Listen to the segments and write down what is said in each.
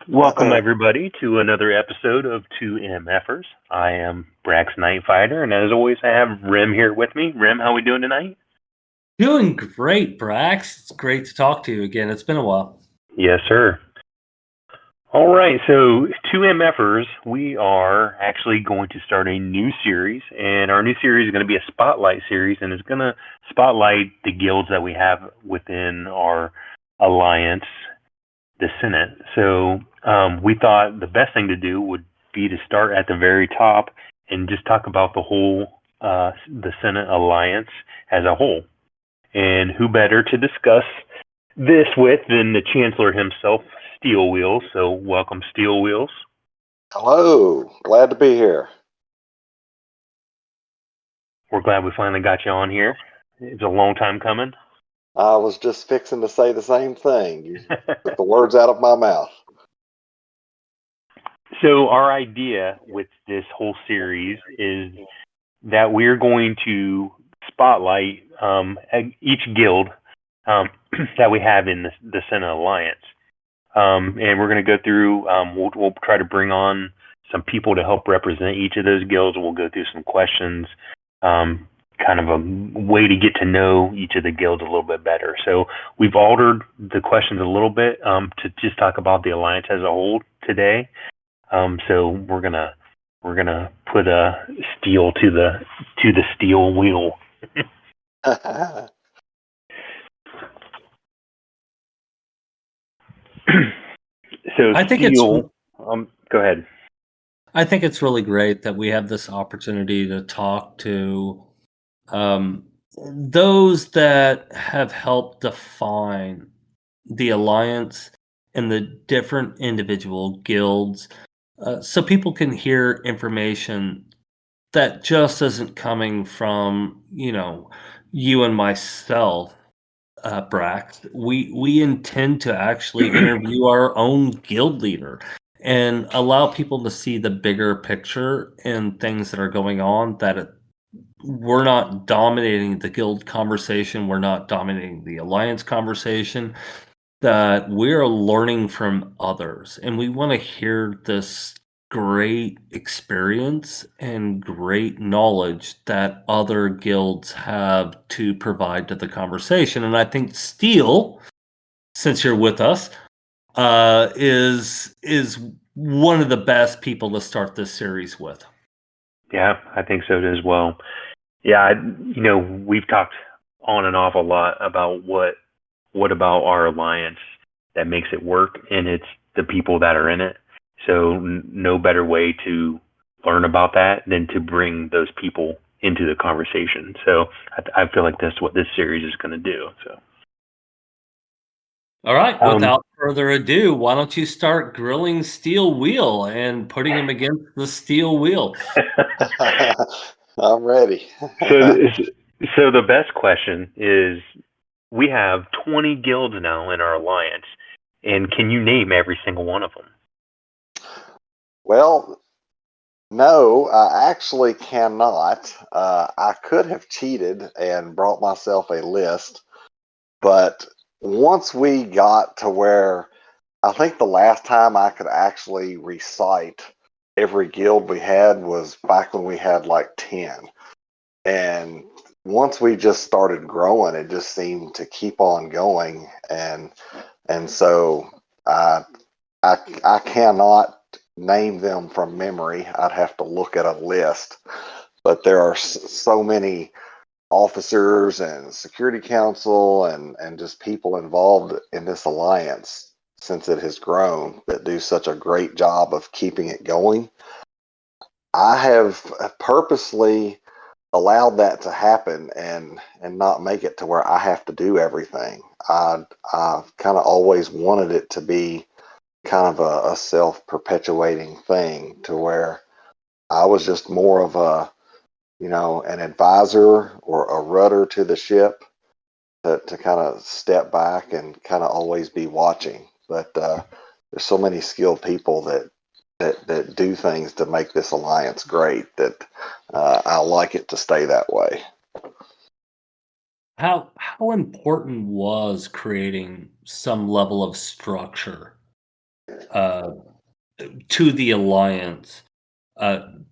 Welcome, everybody, to another episode of 2MFers. I am Brax Night Fighter, and as always, I have R.E.M here with me. R.E.M, how we doing tonight? Doing great, Brax. It's great to talk to you again. It's been a while. Yes, sir. All right, so 2MFers, we are actually going to start a new series, and our new series is going to be a spotlight series, and it's going to spotlight the guilds that we have within our alliance, the Senate. So we thought the best thing to do would be to start at the very top and just talk about the whole the Senate alliance as a whole. And who better to discuss this with than the Chancellor himself, SteelWheelz. So welcome, SteelWheelz. Hello, glad to be here. We're glad we finally got you on here. It's a long time coming. I was just fixing to say the same thing. You took the words out of my mouth. So our idea with this whole series is that we're going to spotlight each guild that we have in the Senate Alliance. And we're going to go through, we'll try to bring on some people to help represent each of those guilds. We'll go through some questions, kind of a way to get to know each of the guilds a little bit better. So we've altered the questions a little bit to just talk about the alliance as a whole today. So we're gonna put a steel to the steel wheel. So I think steel. Go ahead. I think it's really great that we have this opportunity to talk to those that have helped define the alliance and the different individual guilds, so people can hear information that just isn't coming from you and myself, Brax. We intend to actually interview our own guild leader and allow people to see the bigger picture and things that are going on, that we're not dominating the guild conversation, we're not dominating the alliance conversation, that we're learning from others, and we want to hear this great experience and great knowledge that other guilds have to provide to the conversation. And I think Steel, since you're with us, is one of the best people to start this series with. Yeah, I think so as well. Yeah, we've talked on and off a lot about what about our alliance that makes it work, and it's the people that are in it. So no better way to learn about that than to bring those people into the conversation. So I feel like that's what this series is going to do. So. All right, without further ado, why don't you start grilling Steel Wheel and putting him against the Steel Wheel? I'm ready. So the best question is, we have 20 guilds now in our alliance, and can you name every single one of them? Well, no, I actually cannot. I could have cheated and brought myself a list, but once we got to where I think the last time I could actually recite every guild we had was back when we had like 10. And once we just started growing, it just seemed to keep on going. And so I cannot name them from memory. I'd have to look at a list. But there are so many officers and security council and just people involved in this alliance since it has grown that do such a great job of keeping it going. I have purposely allowed that to happen and not make it to where I have to do everything. I kind of always wanted it to be kind of a self-perpetuating thing, to where I was just more of an advisor or a rudder to the ship, to kind of step back and kind of always be watching. But there's so many skilled people that do things to make this alliance great that I like it to stay that way. How important was creating some level of structure uh, to the alliance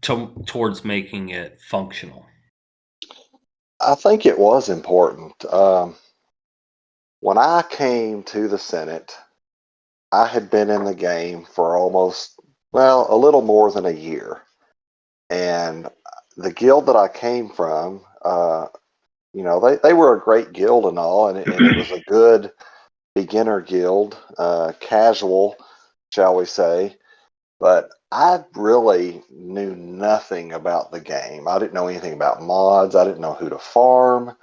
towards making it functional? I think it was important. When I came to the Senate, I had been in the game for almost, well, a little more than a year. And the guild that I came from, they were a great guild and all, and it was a good beginner guild, casual, shall we say. But I really knew nothing about the game. I didn't know anything about mods. I didn't know who to farm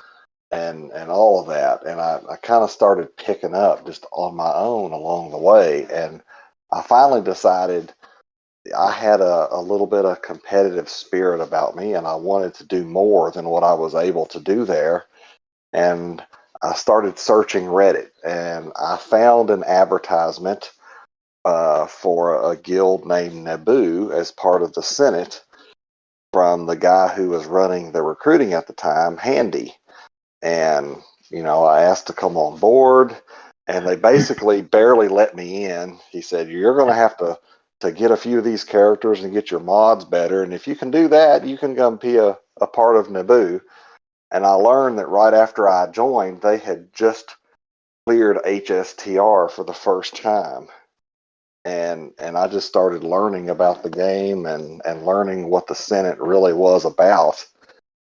and all of that. And I kind of started picking up just on my own along the way. And I finally decided I had a little bit of competitive spirit about me, and I wanted to do more than what I was able to do there. And I started searching Reddit, and I found an advertisement for a guild named Naboo as part of the Senate from the guy who was running the recruiting at the time, Handy. And, I asked to come on board, and they basically barely let me in. He said, "You're going to have to get a few of these characters and get your mods better. And if you can do that, you can come be a part of Naboo." And I learned that right after I joined, they had just cleared HSTR for the first time. And I just started learning about the game and learning what the Senate really was about.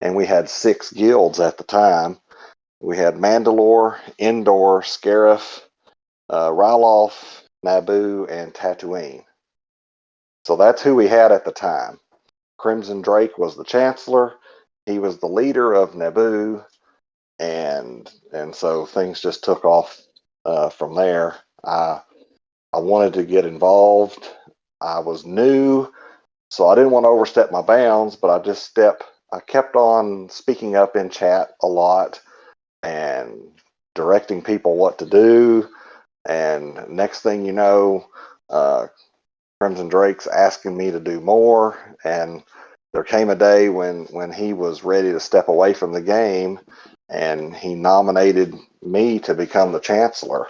And we had 6 guilds at the time. We had Mandalore, Endor, Scarif, Ryloth, Naboo, and Tatooine. So that's who we had at the time. Crimson Drake was the Chancellor. He was the leader of Naboo, and so things just took off from there. I wanted to get involved. I was new, so I didn't want to overstep my bounds, but I kept on speaking up in chat a lot and directing people what to do. And next thing you know, Crimson Drake's asking me to do more. And there came a day when he was ready to step away from the game, and he nominated me to become the Chancellor.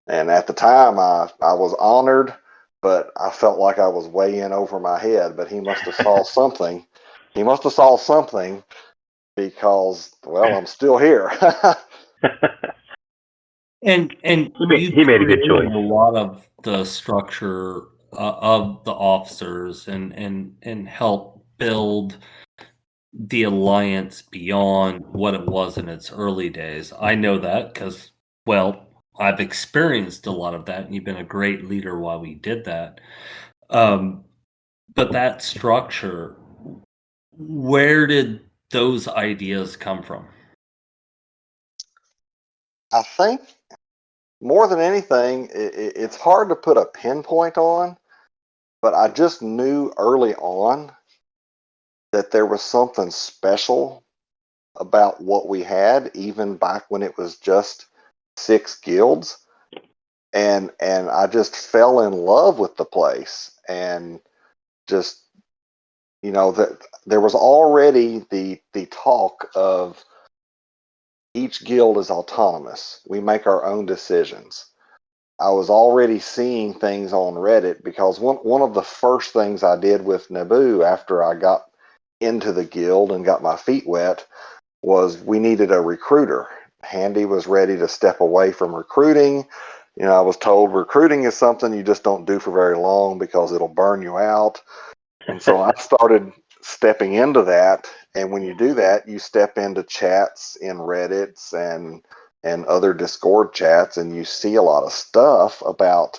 And at the time, I was honored, but I felt like I was way in over my head. But he must have saw something. He must have saw something because, well, I'm still here. And you he made a good created choice. a lot of the structure of the officers and help build the alliance beyond what it was in its early days. I know that because, well, I've experienced a lot of that, and you've been a great leader while we did that. But that structure, where did those ideas come from? I think more than anything, it's hard to put a pinpoint on, but I just knew early on that there was something special about what we had, even back when it was just 6 guilds. And I just fell in love with the place, and just, that there was already the talk of each guild is autonomous. We make our own decisions. I was already seeing things on Reddit because one of the first things I did with Naboo after I got into the guild and got my feet wet was we needed a recruiter. Handy was ready to step away from recruiting. I was told recruiting is something you just don't do for very long because it'll burn you out. And so I started stepping into that. And when you do that, you step into chats in Reddits and other Discord chats, and you see a lot of stuff about,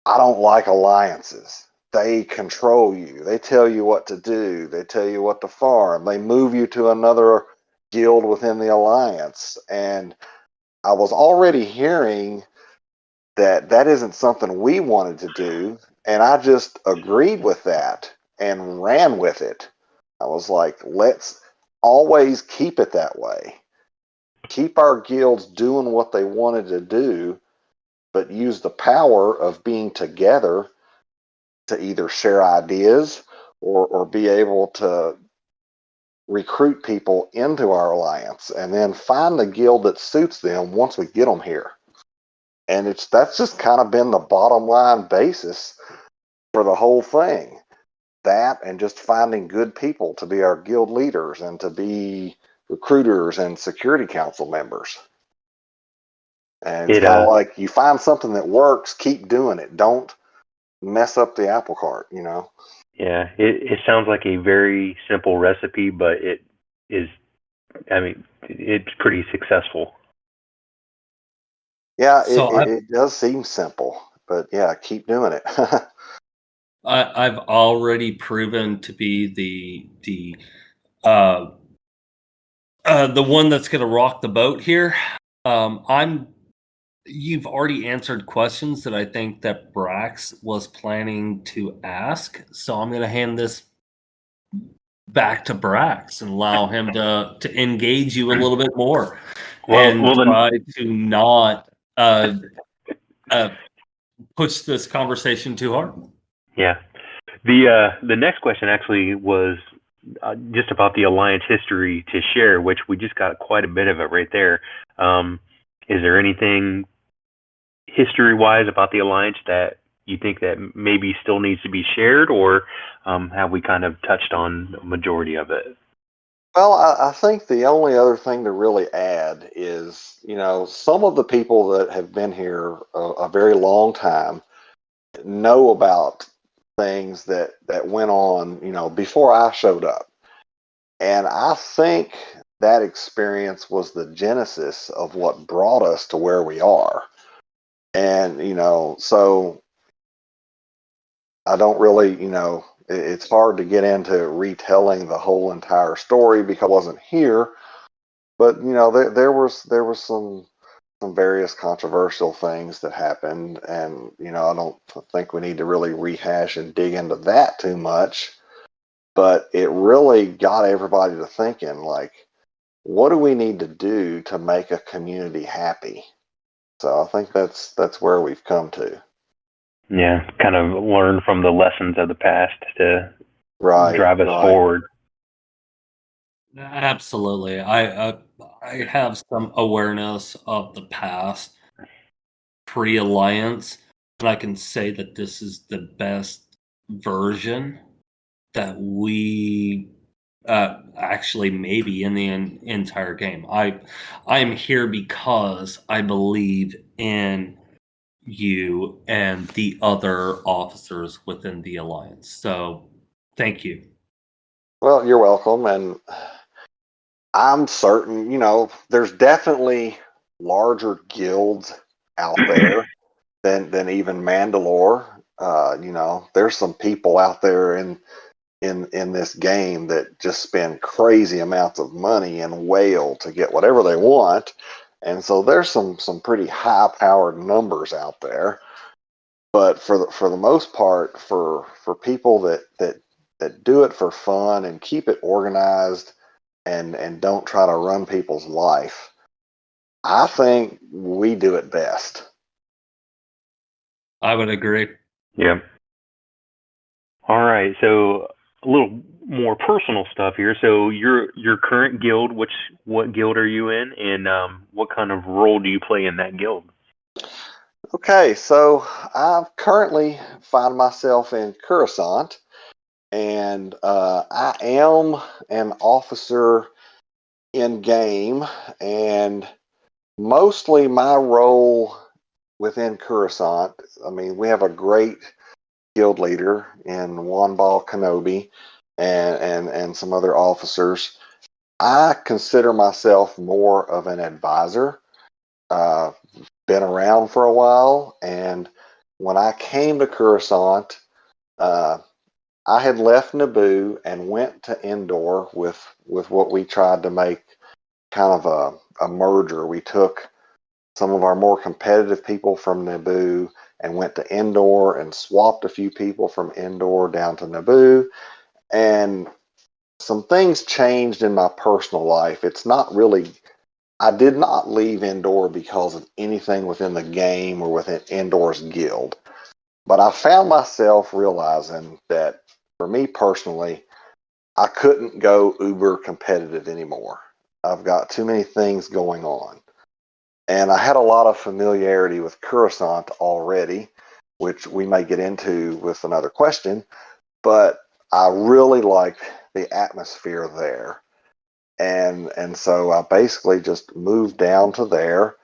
I don't like alliances. They control you. They tell you what to do. They tell you what to farm. They move you to another guild within the alliance. And I was already hearing that that isn't something we wanted to do. And I just agreed with that and ran with it. I was like, let's always keep it that way. Keep our guilds doing what they wanted to do, but use the power of being together to either share ideas or be able to recruit people into our alliance, and then find the guild that suits them once we get them here. And that's just kind of been the bottom line basis for the whole thing. That and just finding good people to be our guild leaders and to be recruiters and security council members. And it's It kind of like you find something that works, keep doing it. Don't mess up the apple cart, Yeah, it sounds like a very simple recipe, but it is, I mean, it's pretty successful. Yeah, So it does seem simple, but yeah, keep doing it. I've already proven to be uh, the one that's going to rock the boat here. You've already answered questions that I think that Brax was planning to ask, so I'm going to hand this back to Brax and allow him to engage you a little bit more and Well, then, try to not uh, push this conversation too hard. yeah. The next question actually was just about the Alliance history to share, which we just got quite a bit of it right there. Is there anything history-wise about the Alliance that you think that maybe still needs to be shared, or have we kind of touched on the majority of it? Well, I think the only other thing to really add is, some of the people that have been here a very long time know about things that went on, before I showed up. And I think that experience was the genesis of what brought us to where we are. And, so I don't really, it's hard to get into retelling the whole entire story because I wasn't here. But, there was some various controversial things that happened, and I don't think we need to really rehash and dig into that too much. But it really got everybody to thinking, like, what do we need to do to make a community happy? So I think that's where we've come to. Yeah, kind of learn from the lessons of the past to drive us Right. forward. Absolutely. I have some awareness of the past pre-alliance, and I can say that this is the best version that we actually maybe in the entire game. I'm here because I believe in you and the other officers within the alliance. So, thank you. Well, you're welcome, and I'm certain, there's definitely larger guilds out there than even Mandalore. There's some people out there in this game that just spend crazy amounts of money and wail to get whatever they want. And so there's some pretty high powered numbers out there. But for the most part, for people that do it for fun and keep it organized and don't try to run people's life, I think we do it best. I would agree. Yeah. All right. So a little more personal stuff here. So your current guild, what guild are you in, and what kind of role do you play in that guild? Okay, so I currently find myself in Coruscant, and I am an officer in game, and mostly my role within Coruscant. I mean, we have a great guild leader in Wanball Kenobi and some other officers. I consider myself more of an advisor. Uh, been around for a while, and when I came to Coruscant, uh, I had left Naboo and went to Endor with what we tried to make kind of a merger. We took some of our more competitive people from Naboo and went to Endor and swapped a few people from Endor down to Naboo. And some things changed in my personal life. It's not really, I did not leave Endor because of anything within the game or within Endor's guild. But I found myself realizing that for me personally, I couldn't go uber competitive anymore. I've got too many things going on. And I had a lot of familiarity with Coruscant already, which we may get into with another question, but I really liked the atmosphere there. And so I basically just moved down to there,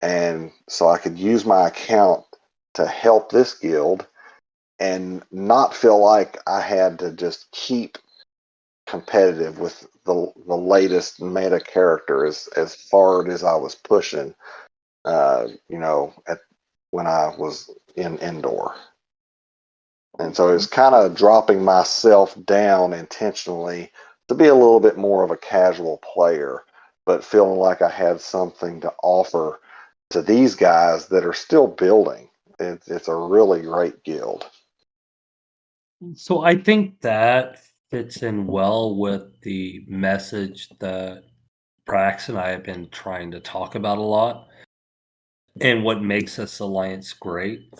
and so I could use my account to help this guild and not feel like I had to just keep competitive with the latest meta character as far as I was pushing, when I was in indoor. And so it's kind of dropping myself down intentionally to be a little bit more of a casual player, but feeling like I had something to offer to these guys that are still building. It's a really great guild. So I think that fits in well with the message that Brax and I have been trying to talk about a lot. And what makes this alliance great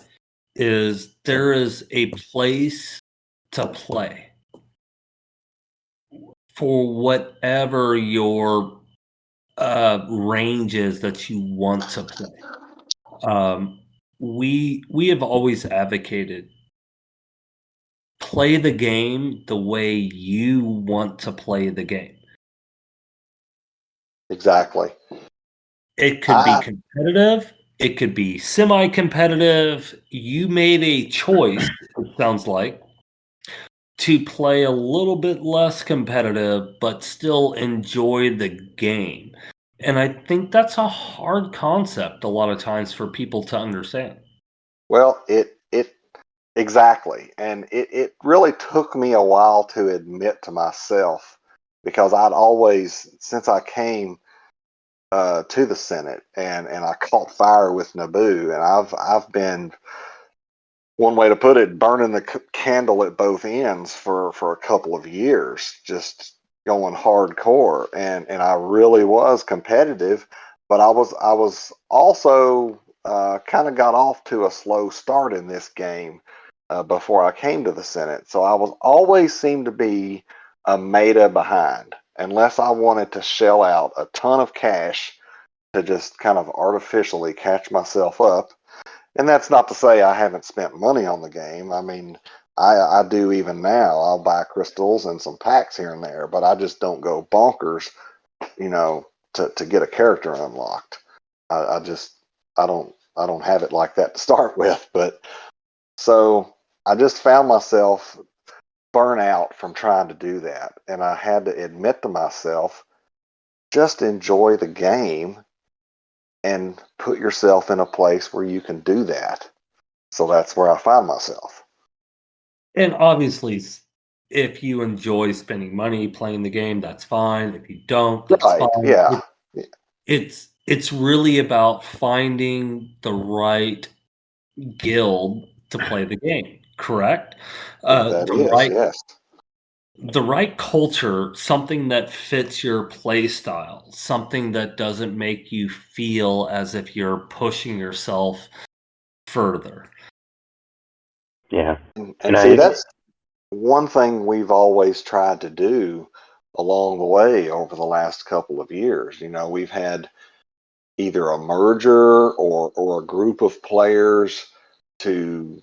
is there is a place to play for whatever your range is that you want to play. We have always advocated play the game the way you want to play the game. Exactly. It could be competitive. It could be semi-competitive. You made a choice, it sounds like, to play a little bit less competitive, but still enjoy the game. And I think that's a hard concept a lot of times for people to understand. Well, it exactly, and it really took me a while to admit to myself, because I'd always, since I came to the Senate, and I caught fire with Naboo, and I've been, one way to put it, burning the candle at both ends for a couple of years, just going hardcore, and I really was competitive, but I was also kind of got off to a slow start in this game before I came to the Senate, so I was always seemed to be a meta behind, unless I wanted to shell out a ton of cash to just kind of artificially catch myself up. And that's not to say I haven't spent money on the game. I mean, I do even now. I'll buy crystals and some packs here and there, but I just don't go bonkers, to get a character unlocked. I just I don't have it like that to start with. But so I just found myself burn out from trying to do that, and I had to admit to myself, just enjoy the game and put yourself in a place where you can do that. So that's where I find myself. And obviously, if you enjoy spending money playing the game, that's fine. If you don't, that's Right. fine. Yeah. It's really about finding the right guild to play the game, correct? That is. Yes. The right culture, something that fits your play style, something that doesn't make you feel as if you're pushing yourself further. Yeah. And see, that's one thing we've always tried to do along the way over the last couple of years. We've had either a merger or a group of players to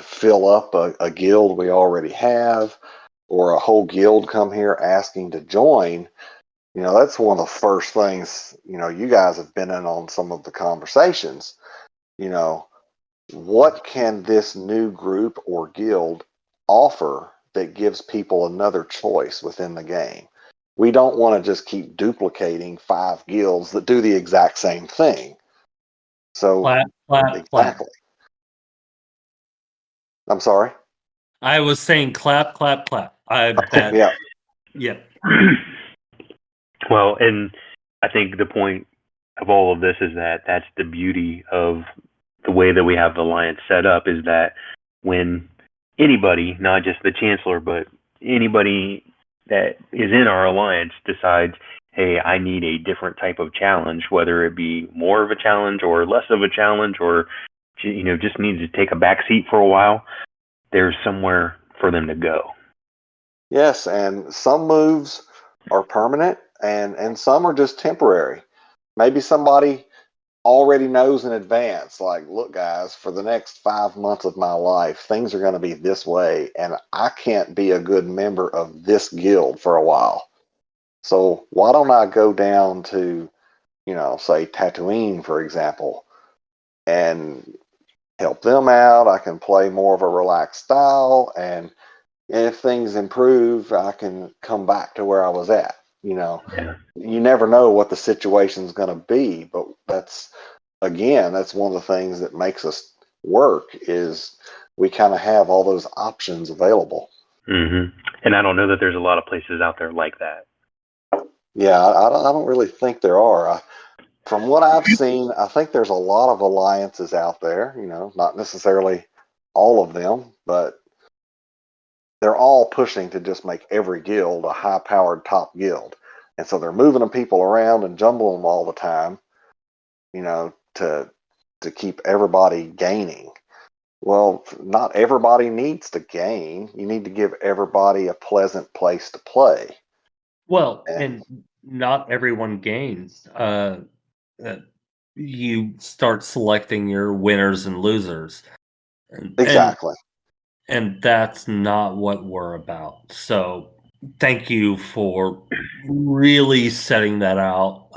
fill up a guild we already have, or a whole guild come here asking to join. That's one of the first things, you guys have been in on some of the conversations. What can this new group or guild offer that gives people another choice within the game? We don't want to just keep duplicating 5 guilds that do the exact same thing. So, Clap. exactly. I'm sorry? I was saying clap. Yeah. Yeah. Well, and I think the point of all of this is that that's the beauty of the way that we have the alliance set up, is that when anybody, not just the chancellor, but anybody that is in our alliance decides, hey, I need a different type of challenge, whether it be more of a challenge or less of a challenge, or just needs to take a back seat for a while, there's somewhere for them to go. Yes, and some moves are permanent, and some are just temporary. Maybe somebody already knows in advance, like, look, guys, for the next 5 months of my life, things are going to be this way, and I can't be a good member of this guild for a while. So why don't I go down to, say Tatooine, for example, and help them out? I can play more of a relaxed style, and if things improve, I can come back to where I was at. Yeah. You never know what the situation's going to be, but that's one of the things that makes us work, is we kind of have all those options available. Mm-hmm. And I don't know that there's a lot of places out there like that. Yeah, I don't really think there are. From what I've seen, I think there's a lot of alliances out there, not necessarily all of them, but they're all pushing to just make every guild a high-powered top guild. And so they're moving the people around and jumbling them all the time, to keep everybody gaining. Well, not everybody needs to gain. You need to give everybody a pleasant place to play. Well, and not everyone gains. You start selecting your winners and losers. Exactly. And that's not what we're about. So thank you for really setting that out.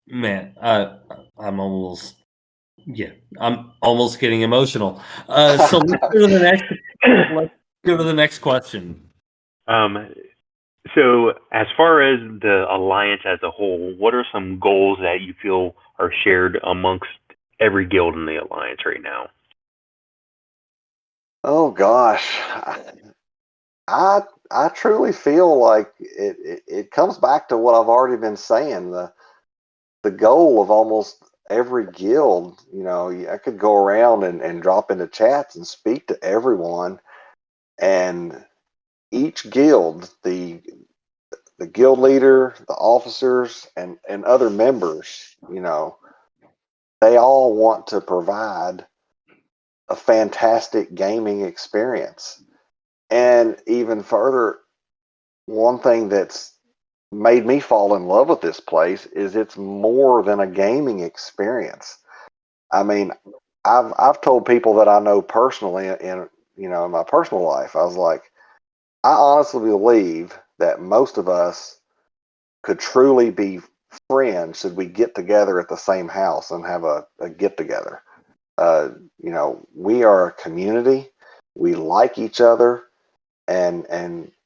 Man, I'm almost getting emotional. So let's go to the next. Let's go to the next question. So as far as the alliance as a whole, what are some goals that you feel are shared amongst every guild in the alliance right now? Oh gosh, I truly feel like it comes back to what I've already been saying. The goal of almost every guild, I could go around and drop into chats and speak to everyone, and each guild, the guild leader, the officers, and other members, they all want to provide a fantastic gaming experience. And even further, one thing that's made me fall in love with this place is it's more than a gaming experience. I mean, I've told people that I know personally in my personal life, I was like, I honestly believe that most of us could truly be friends should we get together at the same house and have a get together. We are a community. We like each other, and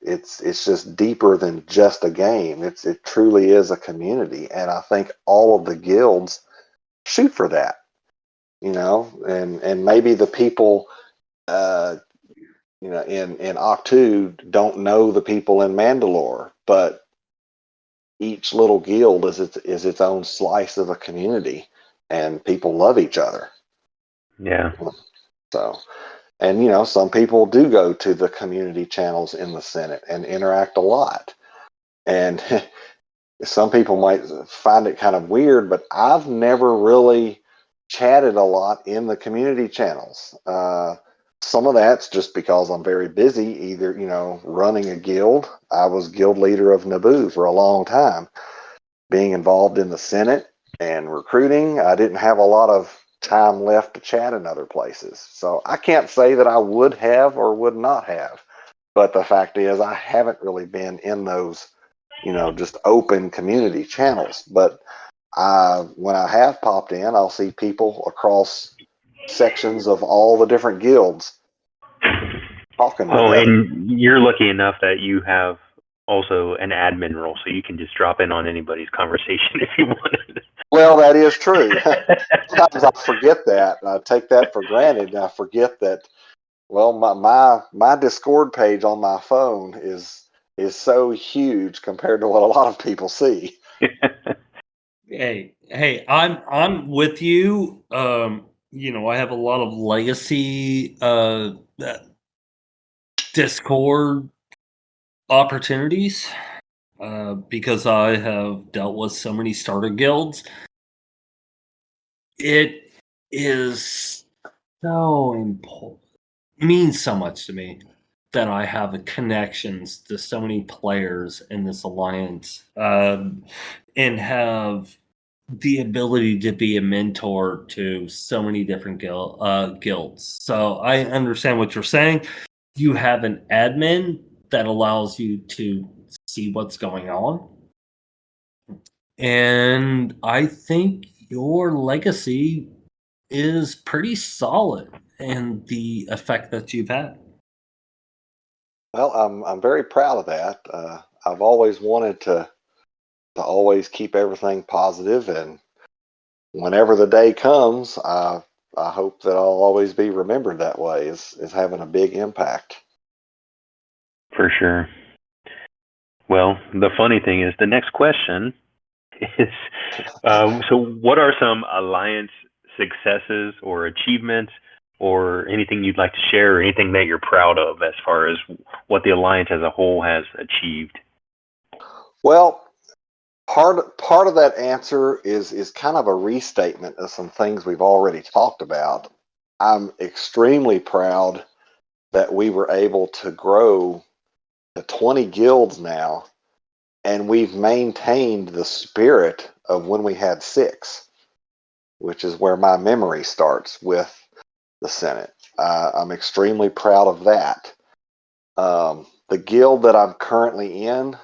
it's just deeper than just a game. It truly is a community, and I think all of the guilds shoot for that. And maybe the people in Octu don't know the people in Mandalore, but each little guild is its own slice of a community, and people love each other. Yeah. So, and some people do go to the community channels in the Senate and interact a lot. And some people might find it kind of weird, but I've never really chatted a lot in the community channels. Some of that's just because I'm very busy, either, running a guild. I was guild leader of Naboo for a long time. Being involved in the Senate and recruiting, I didn't have a lot of time left to chat in other places. So I can't say that I would have or would not have. But the fact is, I haven't really been in those, just open community channels. But when I have popped in, I'll see people across sections of all the different guilds talking with Oh, them. and you're lucky enough that you have also an admin role, so you can just drop in on anybody's conversation if you wanted. Well, that is true. Sometimes I forget that, and I take that for granted, and I forget that. Well, my Discord page on my phone is so huge compared to what a lot of people see. Hey, I'm with you. I have a lot of legacy Discord opportunities because I have dealt with so many starter guilds. It is so important, means so much to me that I have connections to so many players in this alliance, and have the ability to be a mentor to so many different guilds. So I understand what you're saying. You have an admin that allows you to see what's going on. And I think your legacy is pretty solid in the effect that you've had. Well, I'm very proud of that. I've always wanted to always keep everything positive, and whenever the day comes, I hope that I'll always be remembered that way as having a big impact. For sure. Well, the funny thing is, the next question is, so what are some Alliance successes or achievements or anything you'd like to share or anything that you're proud of as far as what the Alliance as a whole has achieved? Well, part of that answer is kind of a restatement of some things we've already talked about. I'm extremely proud that we were able to grow to 20 guilds now, and we've maintained the spirit of when we had 6, which is where my memory starts with the Senate. I'm extremely proud of that. The guild that I'm currently in,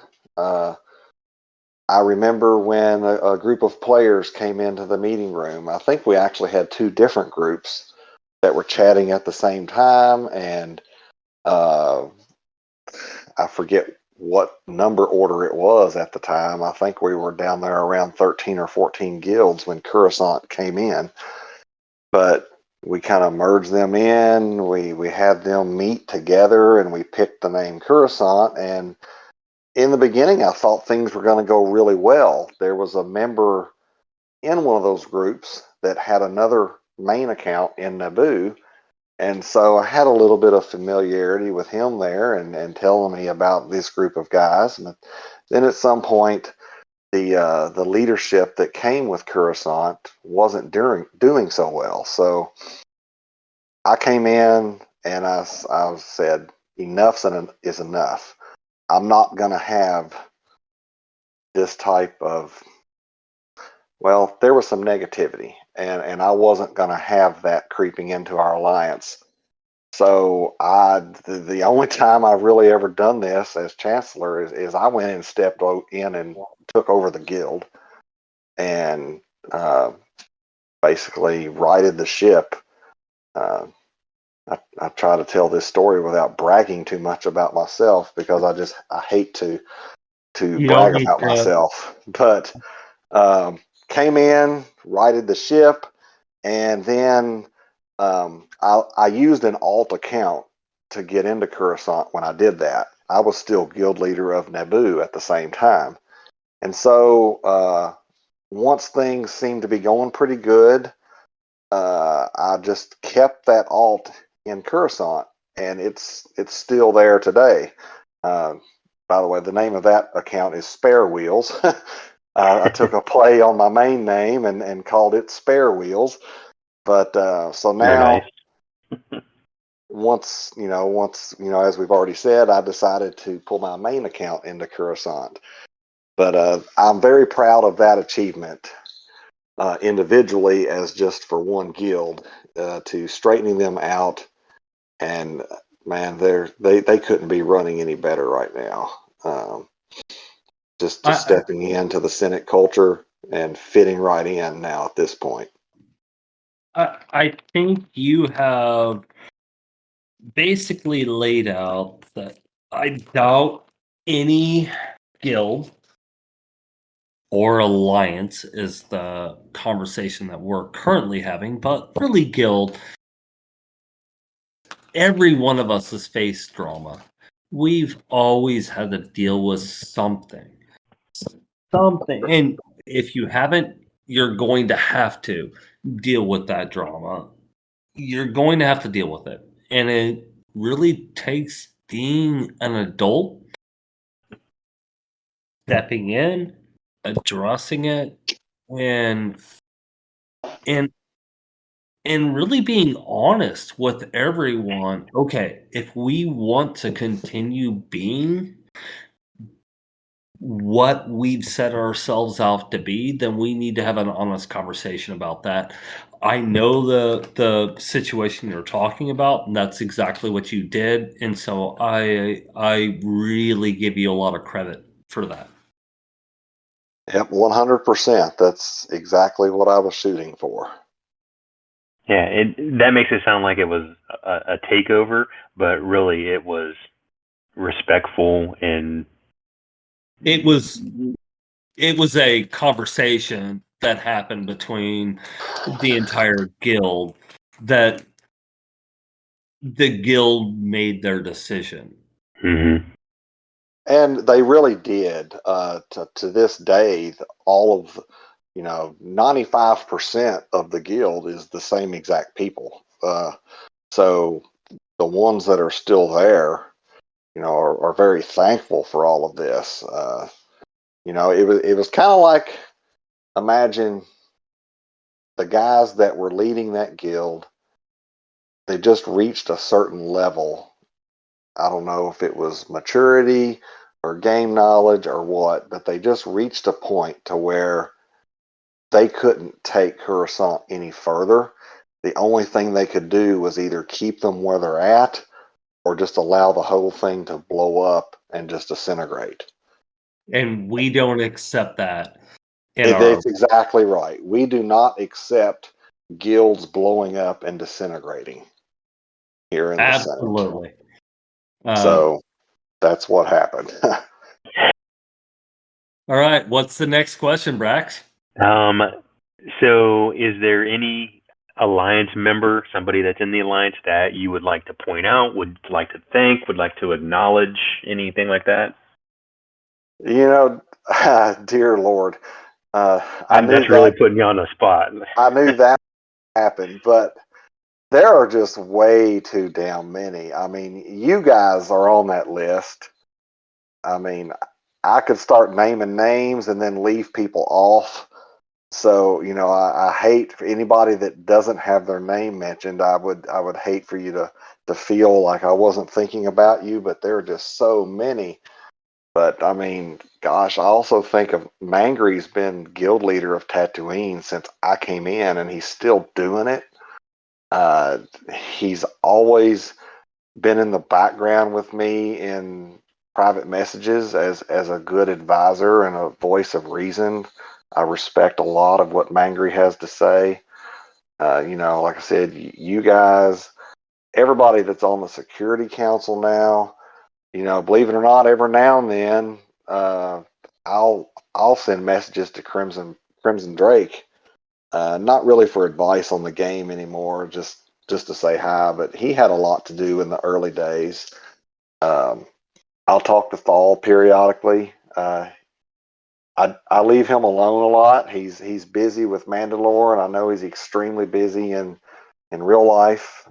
I remember when a group of players came into the meeting room. I think we actually had 2 different groups that were chatting at the same time, and I forget what number order it was at the time. I think we were down there around 13 or 14 guilds when Coruscant came in, but we kind of merged them in. We had them meet together, and we picked the name Coruscant. And in the beginning, I thought things were going to go really well. There was a member in one of those groups that had another main account in Naboo, and so I had a little bit of familiarity with him there, and telling me about this group of guys. And then at some point, the leadership that came with Coruscant wasn't doing so well. So I came in and I said, enough is enough. I'm not going to have this type of, well, there was some negativity, and I wasn't going to have that creeping into our alliance. So the only time I've really ever done this as chancellor is I went and stepped in and took over the guild, and basically righted the ship. I try to tell this story without bragging too much about myself, because I hate to brag about myself. But came in, righted the ship, and then I used an alt account to get into Coruscant. When I did that, I was still guild leader of Naboo at the same time. And so once things seemed to be going pretty good, I just kept that alt in Coruscant, and it's still there today. By the way, the name of that account is SteelWheelz. I took a play on my main name and called it SteelWheelz. But so now, nice. once as we've already said, I decided to pull my main account into Coruscant. But I'm very proud of that achievement, individually as just for one guild, to straightening them out. And man, they couldn't be running any better right now. Just stepping into the Senate culture and fitting right in now at this point. I think you have basically laid out that I doubt any guild or alliance is the conversation that we're currently having, but really guild, every one of us has faced drama. We've always had to deal with something. And if you haven't, you're going to have to deal with that drama. You're going to have to deal with it. And it really takes being an adult, stepping in, addressing it, and and really being honest with everyone. Okay, if we want to continue being what we've set ourselves out to be, then we need to have an honest conversation about that. I know the situation you're talking about, and that's exactly what you did, and so I really give you a lot of credit for that. Yep, 100%. That's exactly what I was shooting for. Yeah, that makes it sound like it was a takeover, but really it was respectful and It was a conversation that happened between the entire guild that the guild made their decision. Mm-hmm. And they really did. To this day, all of 95% of the guild is the same exact people. So the ones that are still there, are very thankful for all of this. It was kind of like, imagine the guys that were leading that guild. They just reached a certain level. I don't know if it was maturity or game knowledge or what, but they just reached a point to where they couldn't take Coruscant any further. The only thing they could do was either keep them where they're at or just allow the whole thing to blow up and just disintegrate. And we don't accept that. That's exactly right. We do not accept guilds blowing up and disintegrating here in the Senate. Absolutely. So that's what happened. All right. What's the next question, Brax? So is there any Alliance member, somebody that's in the Alliance that you would like to point out, would like to thank, would like to acknowledge, anything like that? Dear Lord, I knew that's really putting you on the spot. I knew that happened, but there are just way too damn many. I mean, you guys are on that list. I mean, I could start naming names and then leave people off. So, I hate for anybody that doesn't have their name mentioned. I would hate for you to feel like I wasn't thinking about you, but there are just so many. But I mean, gosh, I also think of Mangry's been guild leader of Tatooine since I came in, and he's still doing it. He's always been in the background with me in private messages as a good advisor and a voice of reason. I respect a lot of what Mangry has to say. Like I said, you guys, everybody that's on the Security Council now, believe it or not, every now and then, I'll send messages to Crimson Drake. Not really for advice on the game anymore, just to say hi. But he had a lot to do in the early days. I'll talk to Thal periodically. I leave him alone a lot. He's busy with Mandalore, and I know he's extremely busy in real life.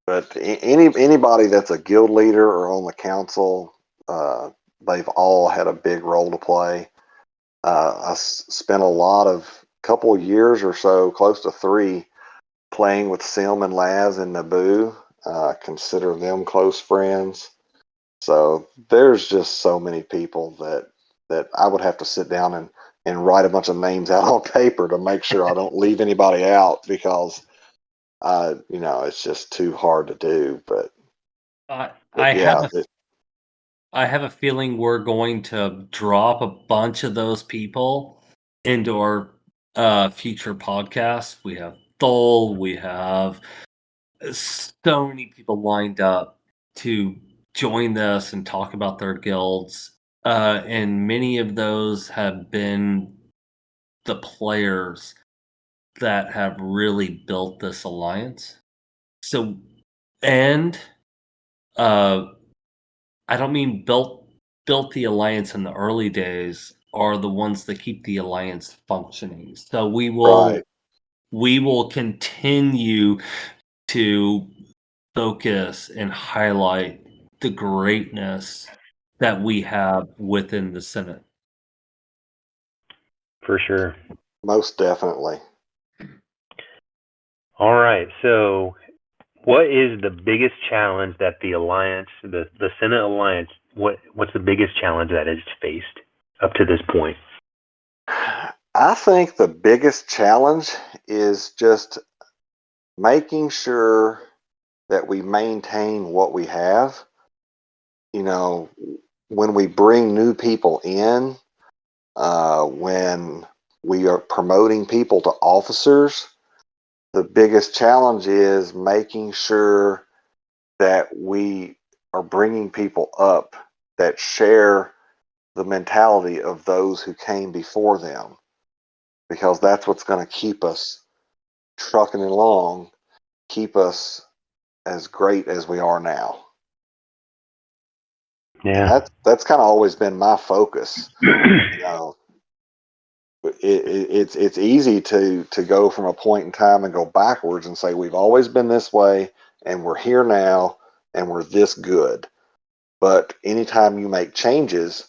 But anybody that's a guild leader or on the council, they've all had a big role to play. I spent a couple of years or so, close to 3, playing with Sim and Laz and Naboo. Consider them close friends. So there's just so many people that I would have to sit down and write a bunch of names out on paper to make sure I don't leave anybody out, because it's just too hard to do. But I yeah, have a feeling we're going to drop a bunch of those people into our future podcast. We have Thol, we have so many people lined up to join this and talk about their guilds. And many of those have been the players that have really built this alliance. So, and I don't mean built the alliance in the early days, are the ones that keep the alliance functioning. So we will continue to focus and highlight the greatness that we have within the Senate. For sure. most definitely. All right. So, what is the biggest challenge that the Alliance, the Senate Alliance, what's the biggest challenge that it's faced up to this point? I think the biggest challenge is just making sure that we maintain what we have. You know, when we bring new people in, when we are promoting people to officers, the biggest challenge is making sure that we are bringing people up that share the mentality of those who came before them, because that's what's going to keep us trucking along, keep us as great as we are now. Yeah. And that's kind of always been my focus. You know, it's easy to go from a point in time and go backwards and say we've always been this way and we're here now and we're this good. But anytime you make changes,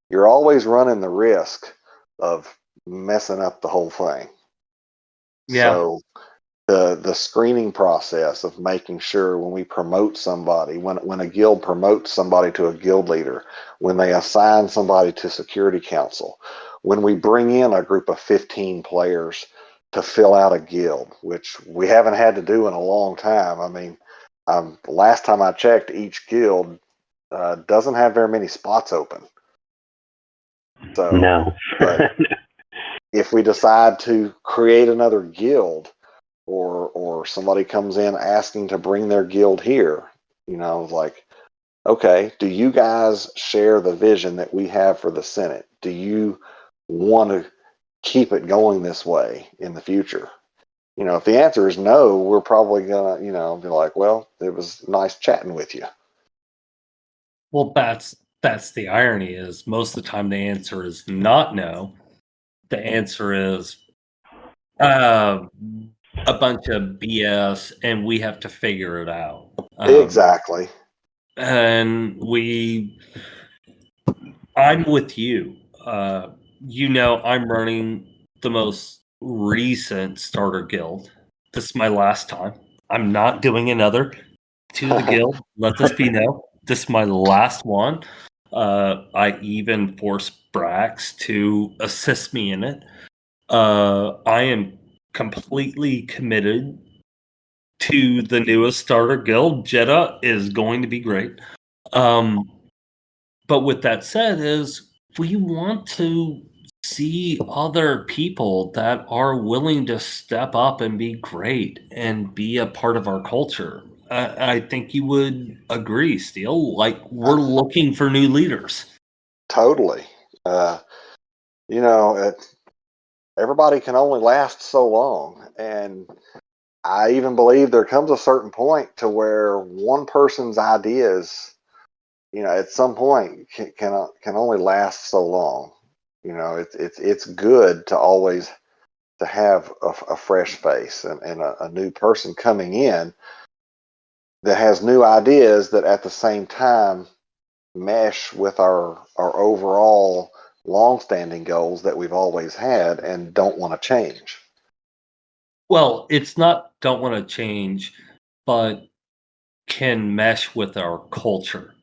you're always running the risk of messing up the whole thing. Yeah. So the screening process of making sure when we promote somebody, when a guild promotes somebody to a guild leader, when they assign somebody to security council, when we bring in a group of 15 players to fill out a guild, which we haven't had to do in a long time. I mean, last time I checked, each guild doesn't have very many spots open. So, No. but if we decide to create another guild, or somebody comes in asking to bring their guild here, you know, like, okay, do you guys share the vision that we have for the Senate? Do you want to keep it going this way in the future? You know, if the answer is no, we're probably gonna, you know, be like, well, it was nice chatting with you. Well, that's the irony, is most of the time the answer is not no. The answer is a bunch of BS, and we have to figure it out. Exactly. And I'm with you. You know, I'm running the most recent starter guild. This is my last time. I'm not doing another to the guild. Let this be known. This is my last one. I even forced Brax to assist me in it. I am completely committed to the newest starter guild. Jeddah is going to be great. But with that said, is we want to see other people that are willing to step up and be great and be a part of our culture. I think you would agree, Steel. Like, we're looking for new leaders. Totally. You know, everybody can only last so long, and I even believe there comes a certain point to where one person's ideas, you know, at some point can only last so long. You know, it's good to always to have a fresh face and a new person coming in that has new ideas that at the same time mesh with our overall long-standing goals that we've always had and don't want to change. Well, it's not don't want to change, but can mesh with our culture.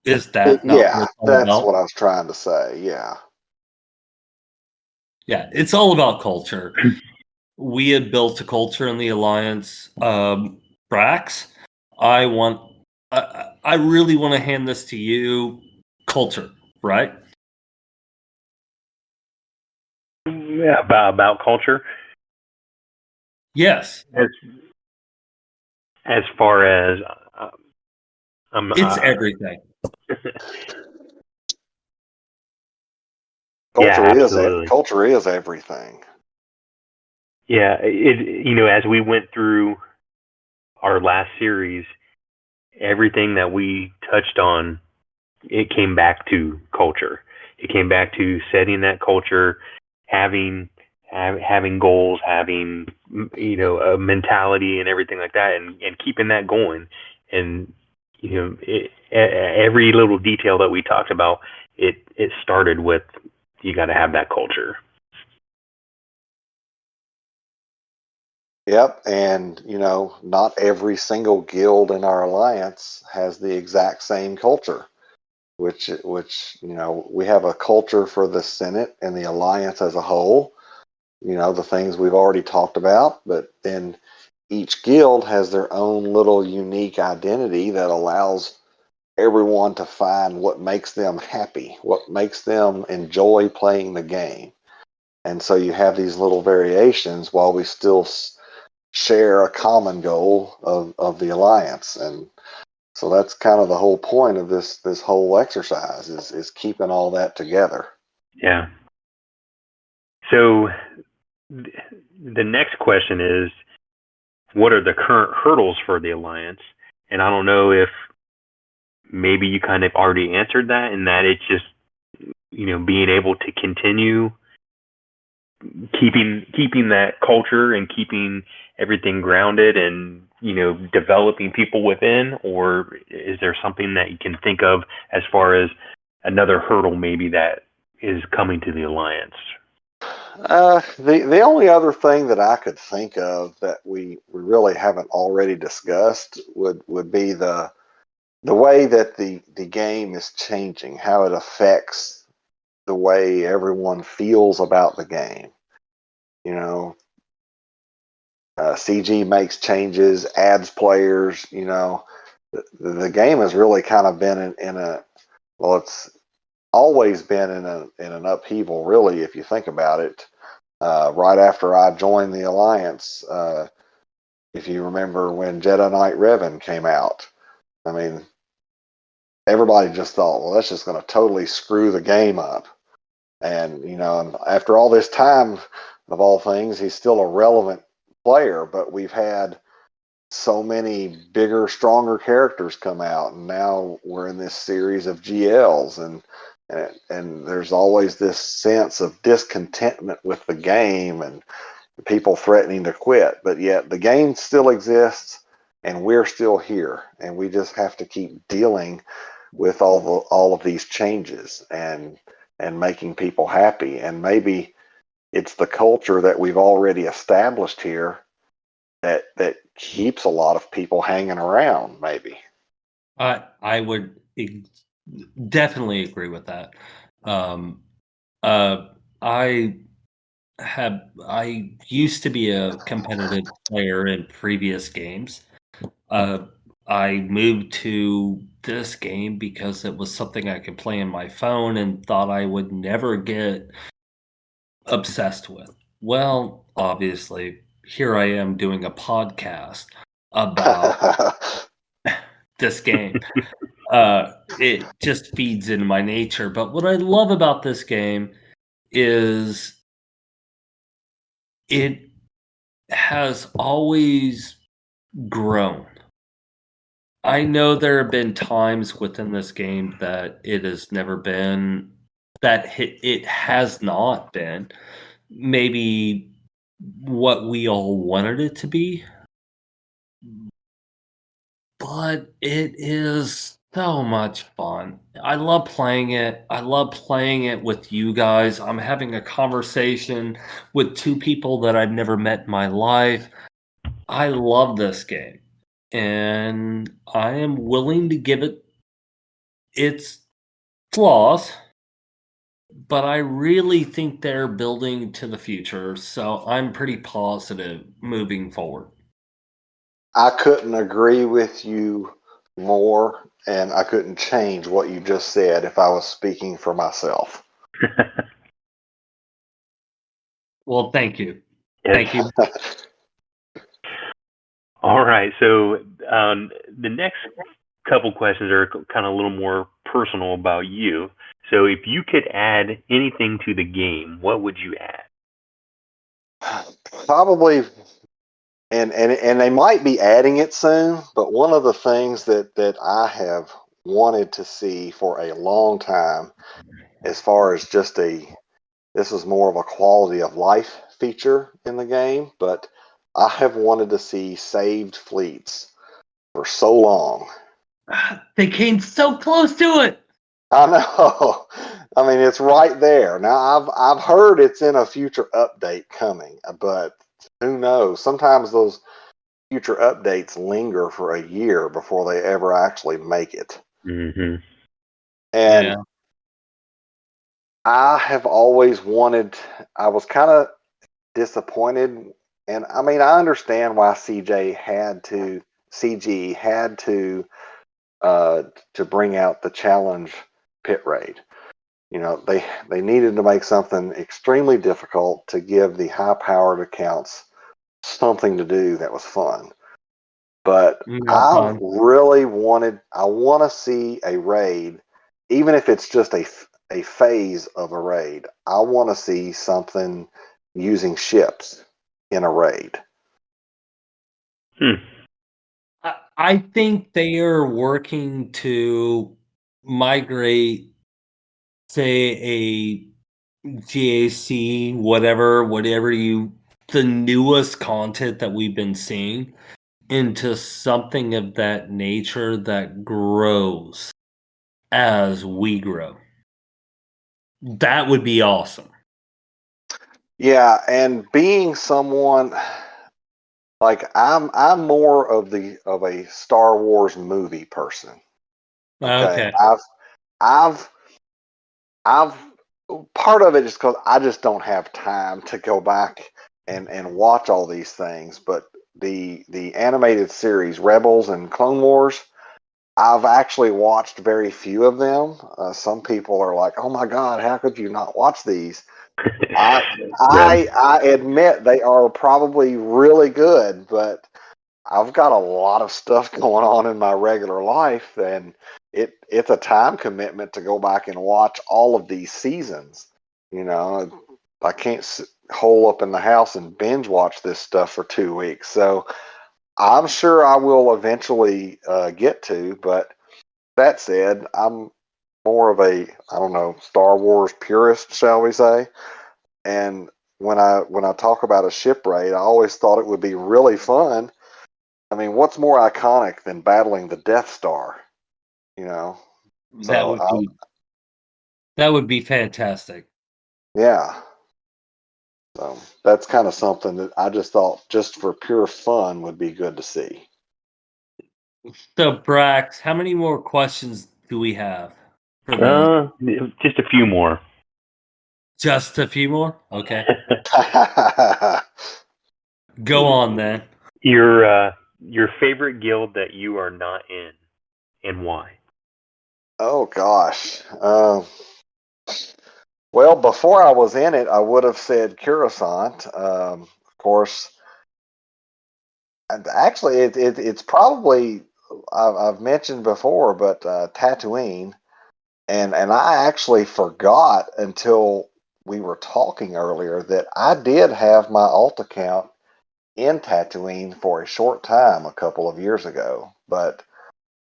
Is that not Yeah, what it's all that's about? what I was trying to say. Yeah. Yeah, it's all about culture. We had built a culture in the Alliance. Brax, I really want to hand this to you. Culture, right? Yeah, about culture. Yes, As far as it's everything. Yeah, absolutely. Culture is everything. Yeah, you know, as we went through our last series, everything that we touched on, it came back to culture. It came back to setting that culture, having goals, having, you know, a mentality and everything like that, and keeping that going. And you know, every little detail that we talked about, it started with, you got to have that culture. Yep, and you know, not every single guild in our alliance has the exact same culture. which we have a culture for the Senate and the Alliance as a whole. The things we've already talked about, but then each guild has their own little unique identity that allows everyone to find what makes them happy, what makes them enjoy playing the game. And so you have these little variations while we still share a common goal of the Alliance. And so that's kind of the whole point of this whole exercise is keeping all that together. Yeah. So the next question is, what are the current hurdles for the Alliance? And I don't know if maybe you kind of already answered that, and that it's just, being able to continue keeping that culture and keeping everything grounded and, developing people within, or is there something that you can think of as far as another hurdle maybe that is coming to the Alliance? The only other thing that I could think of that we really haven't already discussed would be the way that the game is changing, how it affects the way everyone feels about the game. CG makes changes, adds players. The game has really kind of been it's always been in an upheaval, really, if you think about it. Right after I joined the Alliance, if you remember when Jedi Knight Revan came out, I mean, everybody just thought, well, that's just going to totally screw the game up. And, and after all this time, of all things, he's still a relevant player, but we've had so many bigger, stronger characters come out, and now we're in this series of GLs, and there's always this sense of discontentment with the game and people threatening to quit, but yet the game still exists and we're still here, and we just have to keep dealing with all of these changes and making people happy. And maybe it's the culture that we've already established here that keeps a lot of people hanging around, maybe. I would definitely agree with that. I used to be a competitive player in previous games. I moved to this game because it was something I could play on my phone and thought I would never get obsessed with. Well, obviously, here I am doing a podcast about this game. It just feeds into my nature. But what I love about this game is it has always grown. I know there have been times within this game that it has never been, it has not been maybe what we all wanted it to be, but it is so much fun. I love playing it. I love playing it with you guys. I'm having a conversation with two people that I've never met in my life. I love this game, and I am willing to give it its flaws, but I really think they're building to the future, so I'm pretty positive moving forward. I couldn't agree with you more, and I couldn't change what you just said if I was speaking for myself. Well, thank you. Yes. Thank you. All right. So the next couple questions are kind of a little more personal about you. So if you could add anything to the game, what would you add? Probably, and they might be adding it soon, but one of the things that I have wanted to see for a long time, as far as just this is more of a quality of life feature in the game, but I have wanted to see saved fleets for so long. They came so close to it. I know. I mean, it's right there. Now, I've heard it's in a future update coming, but who knows? Sometimes those future updates linger for a year before they ever actually make it. Mm-hmm. And Yeah. I have always wanted, I was kind of disappointed. And I mean, I understand why CG had to bring out the challenge pit raid. You know, they needed to make something extremely difficult to give the high-powered accounts something to do that was fun. But Yeah, I fun. really I want to see a raid, even if it's just a phase of a raid. I want to see something using ships in a raid. I think they are working to migrate, say, a GAC, whatever the newest content that we've been seeing into something of that nature that grows as we grow. That would be awesome. Yeah, and being someone like I'm more of a Star Wars movie person. Okay. Okay. I've I've part of it is because I just don't have time to go back and watch all these things. But the animated series Rebels and Clone Wars, I've actually watched very few of them. Some people are like, "Oh my God, how could you not watch these?" I I admit they are probably really good, but I've got a lot of stuff going on in my regular life, and it's a time commitment to go back and watch all of these seasons. You know, I can't hole up in the house and binge watch this stuff for 2 weeks. So I'm sure I will eventually get to. But that said, I'm more of a I don't know Star Wars purist, shall we say? And when I talk about a ship raid, I always thought it would be really fun. I mean, what's more iconic than battling the Death Star? You know, That so would be that would be fantastic. yeah, so that's kind of something that I just thought, just for pure fun, would be good to see. So, Brax, how many more questions do we have for the Just a few more. just a few more? Okay. Go on then. Your favorite guild that you are not in, and why? Oh gosh. Well, before I was in it, I would have said Coruscant. Of course, and actually, it's probably I've mentioned before, but Tatooine. And I actually forgot until we were talking earlier that I did have my alt account in Tatooine for a short time a couple of years ago. But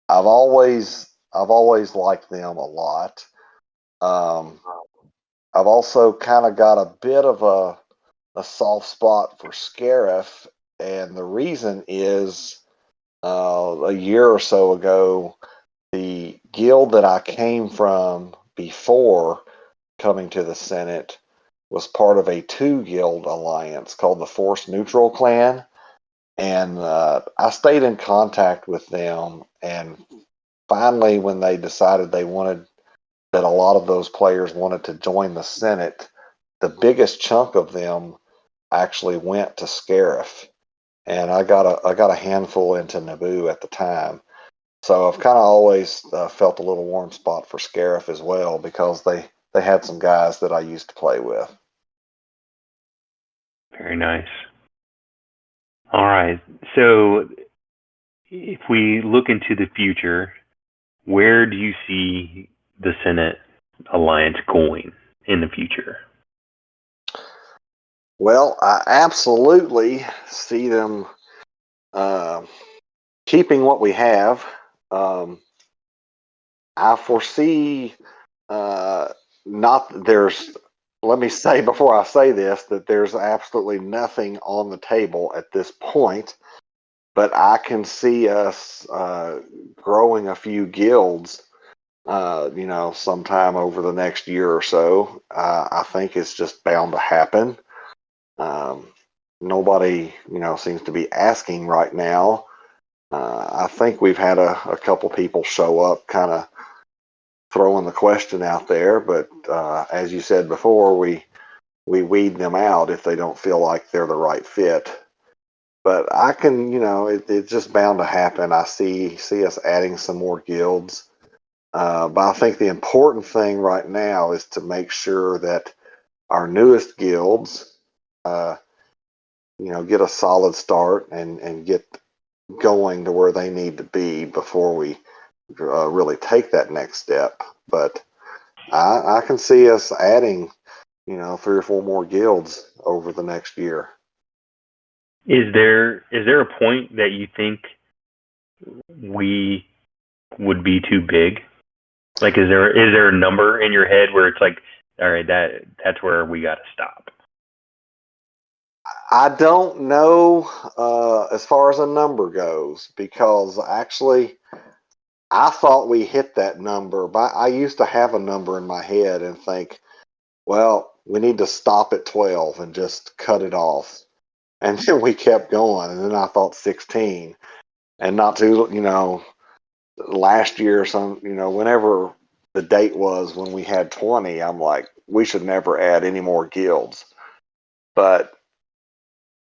I've always liked them a lot. Um, I've also kind of got a bit of a soft spot for Scarif, and the reason is a year or so ago, the guild that I came from before coming to the Senate was part of a two guild alliance called the Force Neutral Clan. And I stayed in contact with them. And finally, when they decided that a lot of those players wanted to join the Senate, the biggest chunk of them actually went to Scarif. And I got a handful into Naboo at the time. So I've kind of always felt a little warm spot for Scarif as well because they had some guys that I used to play with. Very nice. All right. So, if we look into the future, where do you see the Senate alliance going in the future? Well, I absolutely see them uh, keeping what we have. Um, I foresee not there's. Let me say before I say this that there's absolutely nothing on the table at this point, but I can see us growing a few guilds. Sometime over the next year or so. I think it's just bound to happen. Um, Nobody, seems to be asking right now. I think we've had a couple people show up kind of throwing the question out there, but as you said before, we weed them out if they don't feel like they're the right fit. But I can, it's just bound to happen. I see us adding some more guilds. But I think the important thing right now is to make sure that our newest guilds, get a solid start and get going to where they need to be before we really take that next step. But I can see us adding, 3 or 4 more guilds over the next year. Is there a point that you think we would be too big? Like, is there a number in your head where it's like, all right, that's where we got to stop? I don't know as far as a number goes, because actually I thought we hit that number, but I used to have a number in my head and think, well, we need to stop at 12 and just cut it off. And then we kept going, and then I thought 16, and not too, last year or whenever the date was when we had 20, I'm like, we should never add any more guilds. But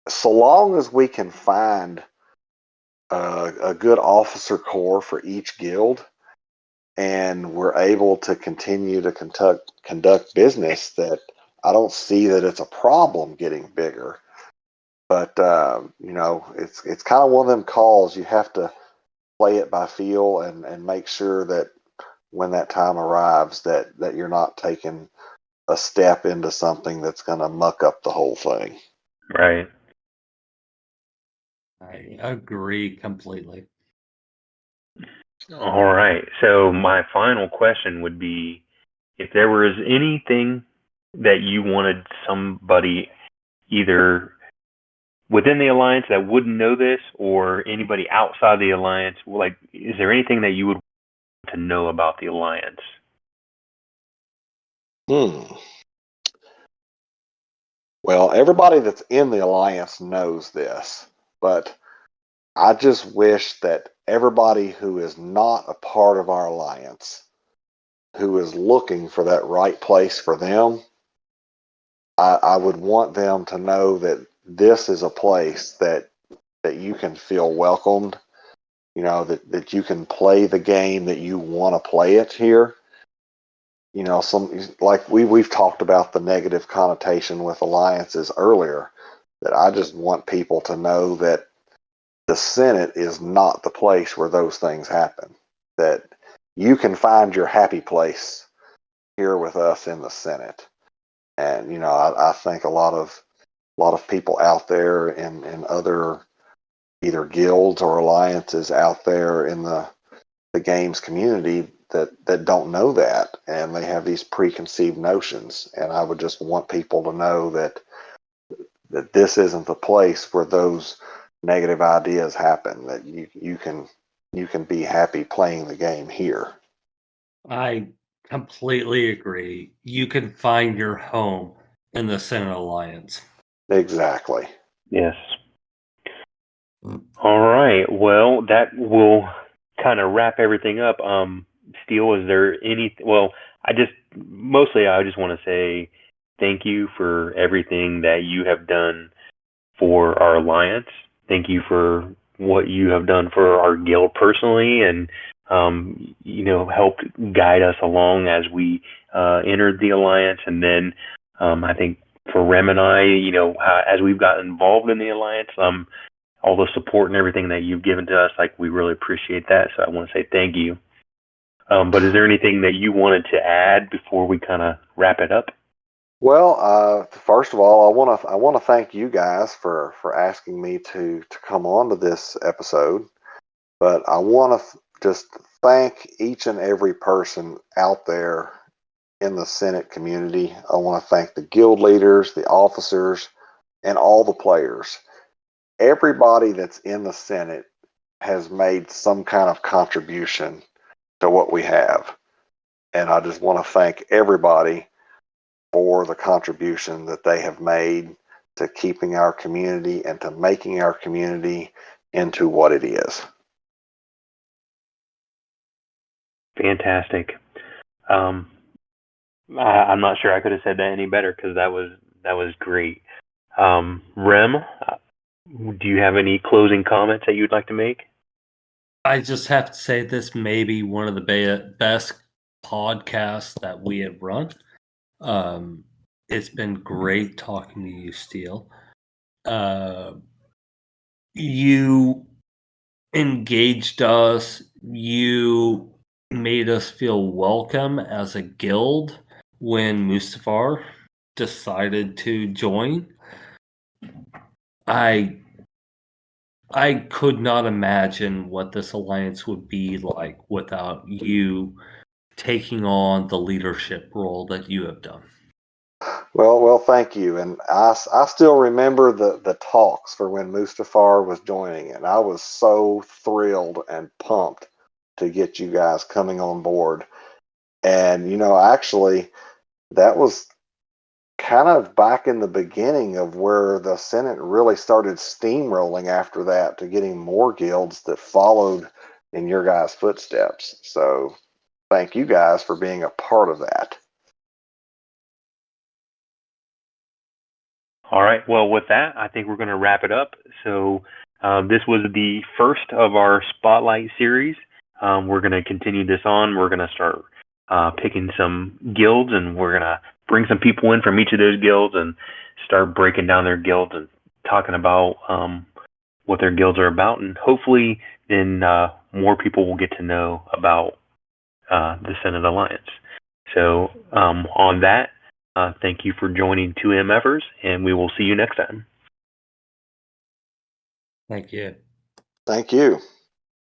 so long as we can find a good officer corps for each guild, and we're able to continue to conduct business, that I don't see that it's a problem getting bigger. But it's kind of one of them calls. You have to play it by feel and make sure that when that time arrives that you're not taking a step into something that's going to muck up the whole thing. Right. I agree completely. All right. So my final question would be, if there was anything that you wanted somebody either within the alliance that wouldn't know this, or anybody outside the alliance, like, is there anything that you would want to know about the alliance? Well, everybody that's in the alliance knows this, but I just wish that everybody who is not a part of our alliance, who is looking for that right place for them, I would want them to know that this is a place that you can feel welcomed, that you can play the game that you want to play it here. We've talked about the negative connotation with alliances earlier, that I just want people to know that the Senate is not the place where those things happen, that you can find your happy place here with us in the Senate. And I think a lot of people out there in other either guilds or alliances out there in the games community that don't know that, and they have these preconceived notions. And I would just want people to know that this isn't the place where those negative ideas happen, that you can be happy playing the game here. I completely agree. You can find your home in the Senate Alliance. Exactly. Yes. All right. Well, that will kind of wrap everything up. Steel, is there any? Well, I just want to say thank you for everything that you have done for our alliance. Thank you for what you have done for our guild personally, and helped guide us along as we entered the alliance. And then I think for R.E.M and I, as we've gotten involved in the alliance, all the support and everything that you've given to us, like, we really appreciate that. So I want to say thank you. But is there anything that you wanted to add before we kind of wrap it up? Well, first of all, I want to thank you guys for asking me to come on to this episode. But I want to just thank each and every person out there in the Senate community. I want to thank the guild leaders, the officers, and all the players. Everybody that's in the Senate has made some kind of contribution to what we have. And I just want to thank everybody for the contribution that they have made to keeping our community and to making our community into what it is. Fantastic. I'm not sure I could have said that any better because that was great. R.E.M, do you have any closing comments that you'd like to make? I just have to say this may be one of the best podcasts that we have run. It's been great talking to you, Steel. You engaged us. You made us feel welcome as a guild when Mustafar decided to join. I could not imagine what this alliance would be like without you taking on the leadership role that you have done. Well, thank you. And I still remember the talks for when Mustafar was joining, and I was so thrilled and pumped to get you guys coming on board. And, actually, that was kind of back in the beginning of where the Senate really started steamrolling after that to getting more guilds that followed in your guys' footsteps. So thank you guys for being a part of that. All right. Well, with that, I think we're going to wrap it up. So this was the first of our Spotlight series. We're going to continue this on. We're going to start picking some guilds, and we're going to bring some people in from each of those guilds and start breaking down their guilds and talking about what their guilds are about. And hopefully then more people will get to know about the Senate Alliance. So on that, thank you for joining 2MFers, and we will see you next time. Thank you. Thank you.